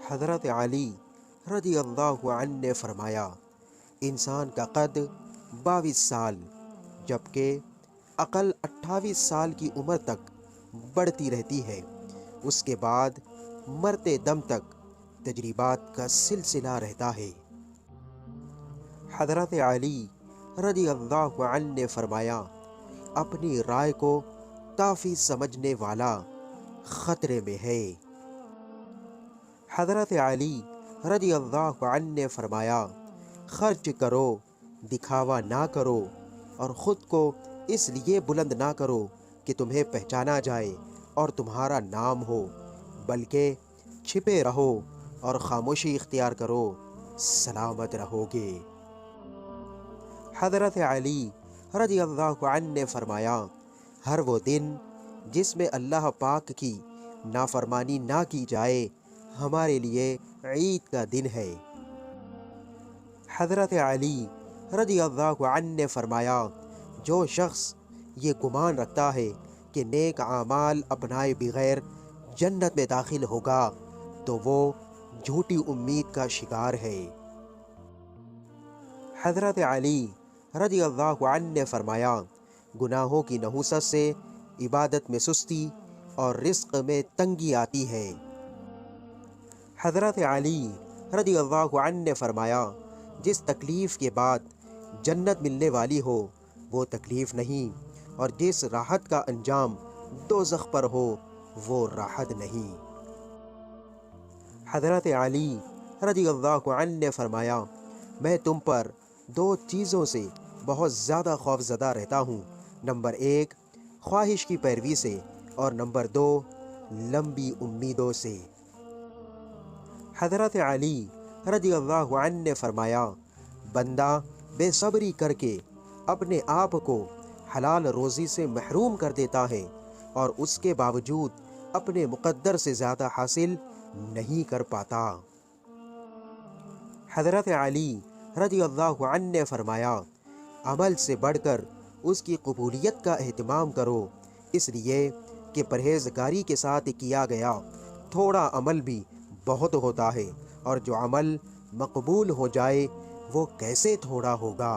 حضرت علی رضی اللہ عنہ نے فرمایا، انسان کا قد 22 سال جبکہ عقل 28 سال کی عمر تک بڑھتی رہتی ہے، اس کے بعد مرتے دم تک تجربات کا سلسلہ رہتا ہے۔ حضرت علی رضی اللہ عنہ نے فرمایا، اپنی رائے کو کافی سمجھنے والا خطرے میں ہے۔ حضرت علی رضی اللہ عنہ نے فرمایا، خرچ کرو، دکھاوا نہ کرو، اور خود کو اس لیے بلند نہ کرو کہ تمہیں پہچانا جائے اور تمہارا نام ہو، بلکہ چھپے رہو اور خاموشی اختیار کرو، سلامت رہو گے۔ حضرت علی رضی اللہ عنہ نے فرمایا، ہر وہ دن جس میں اللہ پاک کی نافرمانی نہ کی جائے ہمارے لیے عید کا دن ہے۔ حضرت علی رضی اللہ عنہ نے فرمایا، جو شخص یہ گمان رکھتا ہے کہ نیک اعمال اپنائے بغیر جنت میں داخل ہوگا تو وہ جھوٹی امید کا شکار ہے۔ حضرت علی رضی اللہ عنہ نے فرمایا، گناہوں کی نحوست سے عبادت میں سستی اور رزق میں تنگی آتی ہے۔ حضرت علی رضی اللہ عنہ نے فرمایا، جس تکلیف کے بعد جنت ملنے والی ہو وہ تکلیف نہیں، اور جس راحت کا انجام دوزخ پر ہو وہ راحت نہیں۔ حضرت علی رضی اللہ عنہ نے فرمایا، میں تم پر 2 چیزوں سے بہت زیادہ خوف زدہ رہتا ہوں، نمبر 1 خواہش کی پیروی سے، اور نمبر 2 لمبی امیدوں سے۔ حضرت علی رضی اللہ عنہ نے فرمایا، بندہ بے صبری کر کے اپنے آپ کو حلال روزی سے محروم کر دیتا ہے اور اس کے باوجود اپنے مقدر سے زیادہ حاصل نہیں کر پاتا۔ حضرت علی رضی اللہ عنہ نے فرمایا، عمل سے بڑھ کر اس کی قبولیت کا اہتمام کرو، اس لیے کہ پرہیزگاری کے ساتھ کیا گیا تھوڑا عمل بھی بہت ہوتا ہے، اور جو عمل مقبول ہو جائے وہ کیسے تھوڑا ہوگا۔